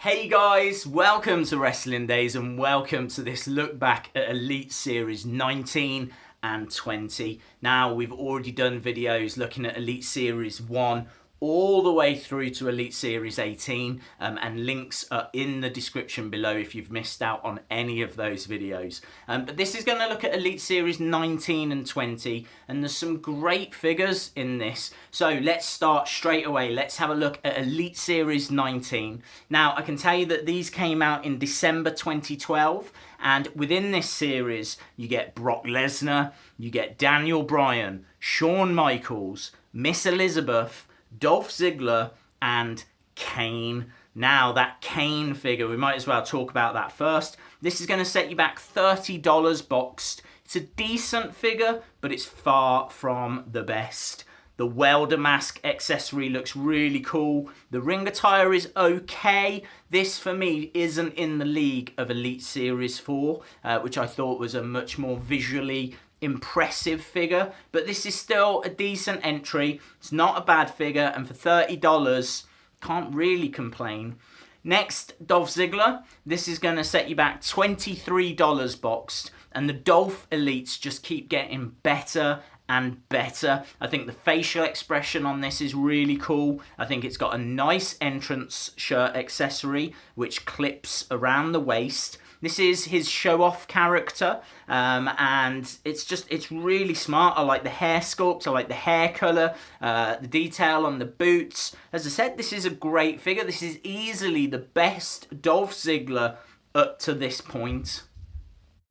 Hey guys, welcome to Wrestling Days and welcome to this look back at Elite Series 19 and 20. Now, we've already done videos looking at Elite Series 1 all the way through to Elite Series 18, and links are in the description below if you've missed out on any of those videos. But this is going to look at Elite Series 19 and 20, and there's some great figures in this. So let's start straight away. Let's have a look at Elite Series 19. Now, I can tell you that these came out in December 2012, and within this series, you get Brock Lesnar, you get Daniel Bryan, Shawn Michaels, Miss Elizabeth, Dolph Ziggler, and Kane. Now, that Kane figure, we might as well talk about that first. This is going to set you back $30 boxed. It's a decent figure, but it's far from the best. The welder mask accessory looks really cool. The ring attire is okay. This, for me, isn't in the league of Elite Series 4, which I thought was a much more visually impressive figure, but this is still a decent entry. It's not a bad figure, and for $30, can't really complain. Next, Dolph Ziggler. This is going to set you back $23 boxed, and the Dolph Elites just keep getting better and better. I think the facial expression on this is really cool. I think it's got a nice entrance shirt accessory which clips around the waist. This is his show-off character, and it's really smart. I like the hair sculpt, I like the hair colour, the detail on the boots. As I said, this is a great figure. This is easily the best Dolph Ziggler up to this point.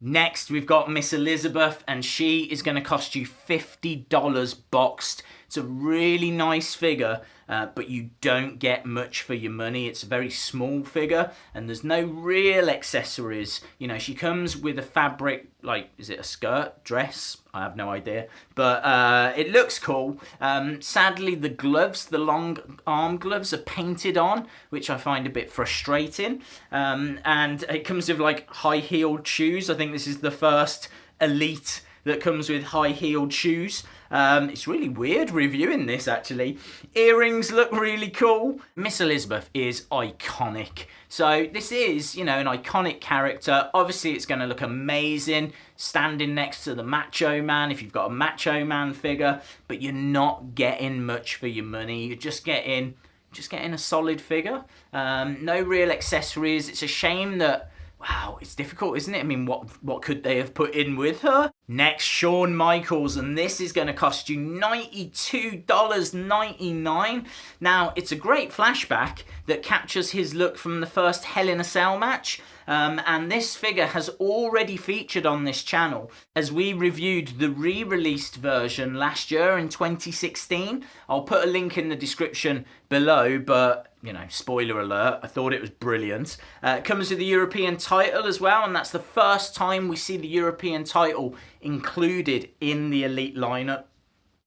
Next, we've got Miss Elizabeth, and she is going to cost you $50 boxed. It's a really nice figure, but you don't get much for your money. It's a very small figure, and there's no real accessories. You know, she comes with a fabric, like, is it a skirt, dress? I have no idea, but it looks cool. Sadly, the gloves, the long arm gloves, are painted on, which I find a bit frustrating. And it comes with, like, high-heeled shoes. I think this is the first Elite that comes with high-heeled shoes. It's really weird reviewing this, actually. Earrings look really cool. Miss Elizabeth is iconic. So this is, you know, an iconic character. Obviously, it's going to look amazing standing next to the Macho Man if you've got a Macho Man figure, but you're not getting much for your money. You're just getting a solid figure. No real accessories. It's a shame that, wow, it's difficult, isn't it? I mean, what could they have put in with her? Next, Shawn Michaels, and this is going to cost you $92.99. Now, it's a great flashback that captures his look from the first Hell in a Cell match. And this figure has already featured on this channel as we reviewed the re-released version last year in 2016. I'll put a link in the description below, but, you know, spoiler alert, I thought it was brilliant. It comes with the European title as well, and that's the first time we see the European title included in the Elite lineup.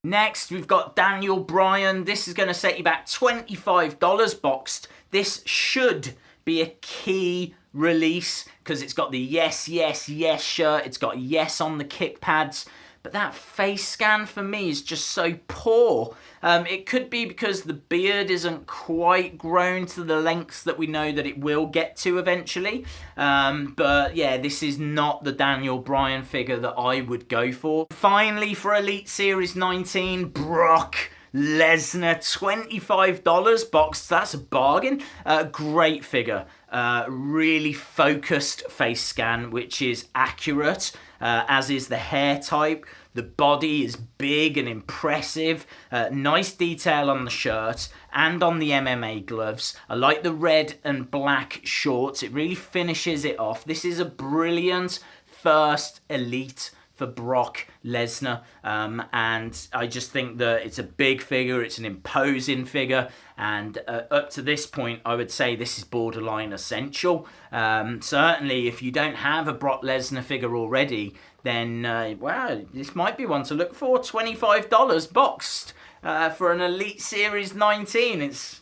Next, we've got Daniel Bryan. This is going to set you back $25 boxed. This should be a key release because it's got the yes, yes, yes shirt. It's got yes on the kick pads. But that face scan for me is just so poor. It could be because the beard isn't quite grown to the lengths that we know that it will get to eventually. But yeah, this is not the Daniel Bryan figure that I would go for. Finally, for Elite Series 19, Brock Lesnar, $25 boxed. That's a bargain. Great figure. Really focused face scan, which is accurate, as is the hair type. The body is big and impressive. Nice detail on the shirt and on the MMA gloves. I like the red and black shorts. It really finishes it off. This is a brilliant first Elite for Brock Lesnar, and I just think that it's a big figure, it's an imposing figure, and up to this point I would say this is borderline essential. Certainly if you don't have a Brock Lesnar figure already, then wow, this might be one to look for. $25 boxed for an Elite Series 19. It's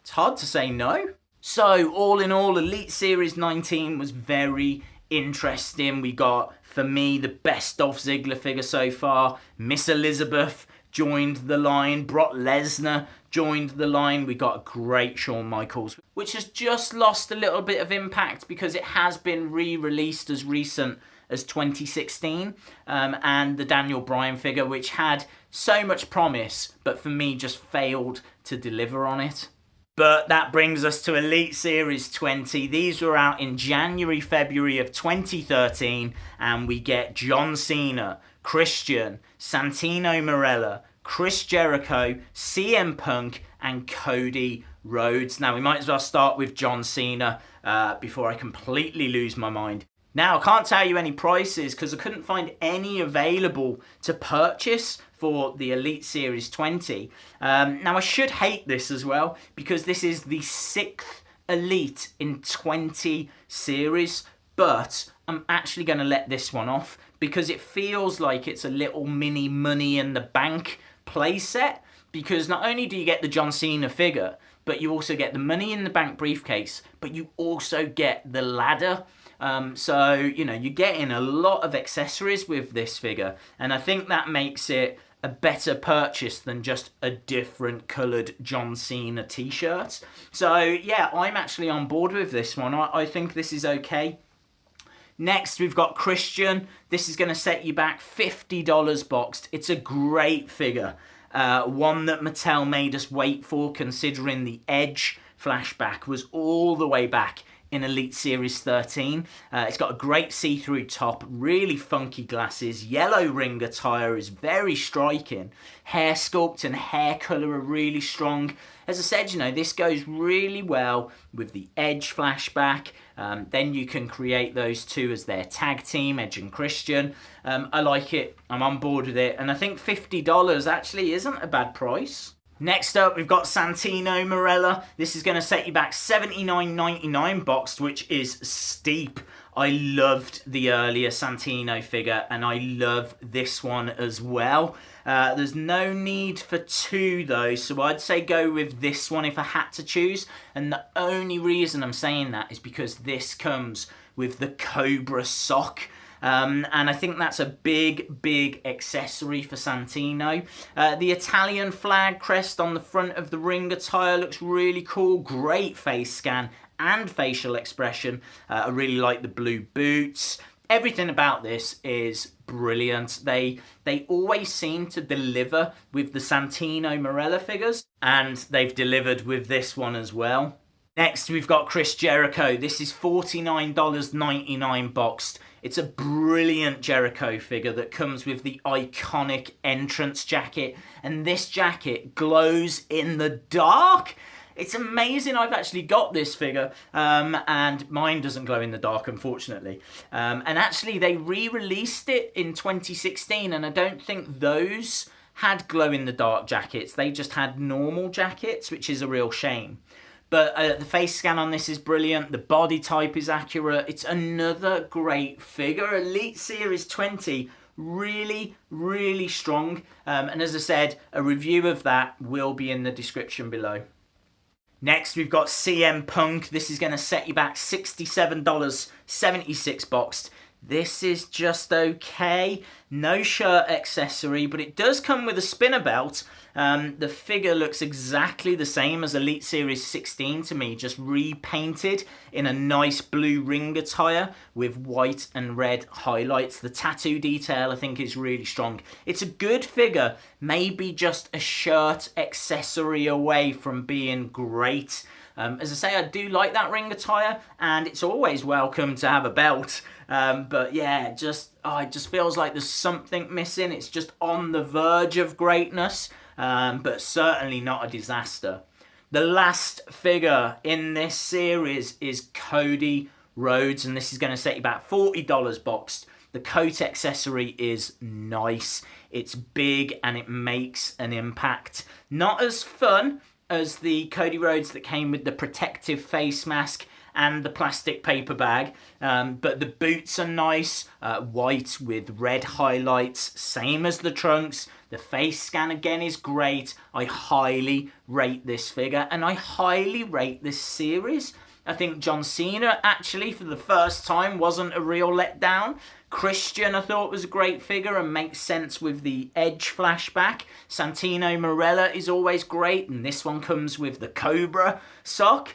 hard to say no. So all in all, Elite Series 19 was very interesting. We got, for me, the best Dolph Ziggler figure so far, Miss Elizabeth, joined the line. Brock Lesnar joined the line. We got a great Shawn Michaels, which has just lost a little bit of impact because it has been re-released as recent as 2016, and the Daniel Bryan figure, which had so much promise, but for me just failed to deliver on it. But that brings us to Elite Series 20. These were out in January, February of 2013, and we get John Cena, Christian, Santino Marella, Chris Jericho, CM Punk, and Cody Rhodes. Now, we might as well start with John Cena before I completely lose my mind. Now, I can't tell you any prices because I couldn't find any available to purchase for the Elite Series 20. Now, I should hate this as well because this is the 6th Elite in 20 series, but I'm actually going to let this one off because it feels like it's a little mini Money in the Bank playset, because not only do you get the John Cena figure, but you also get the Money in the Bank briefcase, but you also get the ladder. So, you know, you're getting a lot of accessories with this figure, and I think that makes it a better purchase than just a different coloured John Cena t-shirt. So, yeah, I'm actually on board with this one. I think this is okay. Next, we've got Christian. This is going to set you back $50 boxed. It's a great figure. One that Mattel made us wait for, considering the Edge flashback was all the way back in Elite Series 13. It's got a great see-through top, really funky glasses, yellow ring attire is very striking, hair sculpt and hair colour are really strong. As I said, you know, this goes really well with the Edge flashback. Then you can create those two as their tag team, Edge and Christian. I like it, I'm on board with it, and I think $50 actually isn't a bad price. Next up, we've got Santino Marella. This is going to set you back $79.99 boxed, which is steep. I loved the earlier Santino figure, and I love this one as well. There's no need for two, though, so I'd say go with this one if I had to choose. And the only reason I'm saying that is because this comes with the Cobra sock. And I think that's a big accessory for Santino. The Italian flag crest on the front of the ring attire looks really cool. Great face scan and facial expression. I really like the blue boots. Everything about this is brilliant. They always seem to deliver with the Santino Marella figures, and they've delivered with this one as well. Next, we've got Chris Jericho. This is $49.99 boxed. It's a brilliant Jericho figure that comes with the iconic entrance jacket, and this jacket glows in the dark. It's amazing I've actually got this figure, and mine doesn't glow in the dark, unfortunately. And actually, they re-released it in 2016, and I don't think those had glow-in-the-dark jackets. They just had normal jackets, which is a real shame. But the face scan on this is brilliant. The body type is accurate. It's another great figure. Elite Series 20, really strong. And as I said, a review of that will be in the description below. Next, we've got CM Punk. This is going to set you back $67.76 boxed. This is just okay. No shirt accessory, but it does come with a spinner belt. The figure looks exactly the same as Elite Series 16 to me, just repainted in a nice blue ring attire with white and red highlights. The tattoo detail I think is really strong. It's a good figure, maybe just a shirt accessory away from being great. As I say, I do like that ring attire, and it's always welcome to have a belt. But yeah, it just feels like there's something missing. It's just on the verge of greatness, but certainly not a disaster. The last figure in this series is Cody Rhodes, and this is going to set you back $40 boxed. The coat accessory is nice. It's big and it makes an impact. Not as fun as the Cody Rhodes that came with the protective face mask and the plastic paper bag, but the boots are nice, white with red highlights, same as the trunks. The face scan again is great. I highly rate this figure, and I highly rate this series. I think John Cena, actually, for the first time, wasn't a real letdown. Christian, I thought, was a great figure and makes sense with the Edge flashback. Santino Marella is always great, and this one comes with the Cobra sock.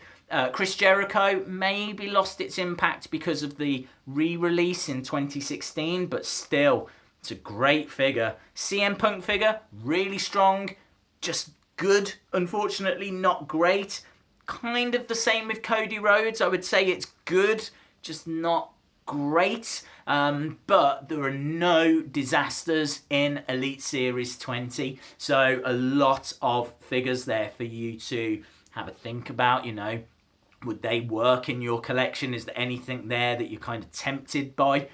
Chris Jericho maybe lost its impact because of the re-release in 2016, but still, it's a great figure. CM Punk figure, really strong, just good, unfortunately not great. Kind of the same with Cody Rhodes. I would say it's good, just not great. But there are no disasters in Elite Series 20. So a lot of figures there for you to have a think about, you know. Would they work in your collection? Is there anything there that you're kind of tempted by?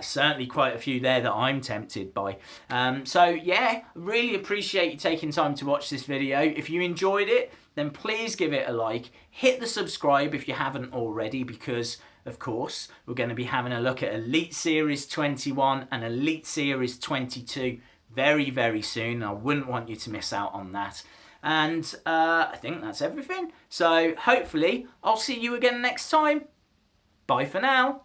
Certainly quite a few there that I'm tempted by. So yeah, really appreciate you taking time to watch this video. If you enjoyed it, then please give it a like. Hit the subscribe if you haven't already, because of course we're going to be having a look at Elite Series 21 and Elite Series 22 very, very soon. I wouldn't want you to miss out on that. And I think that's everything. So hopefully I'll see you again next time. Bye for now.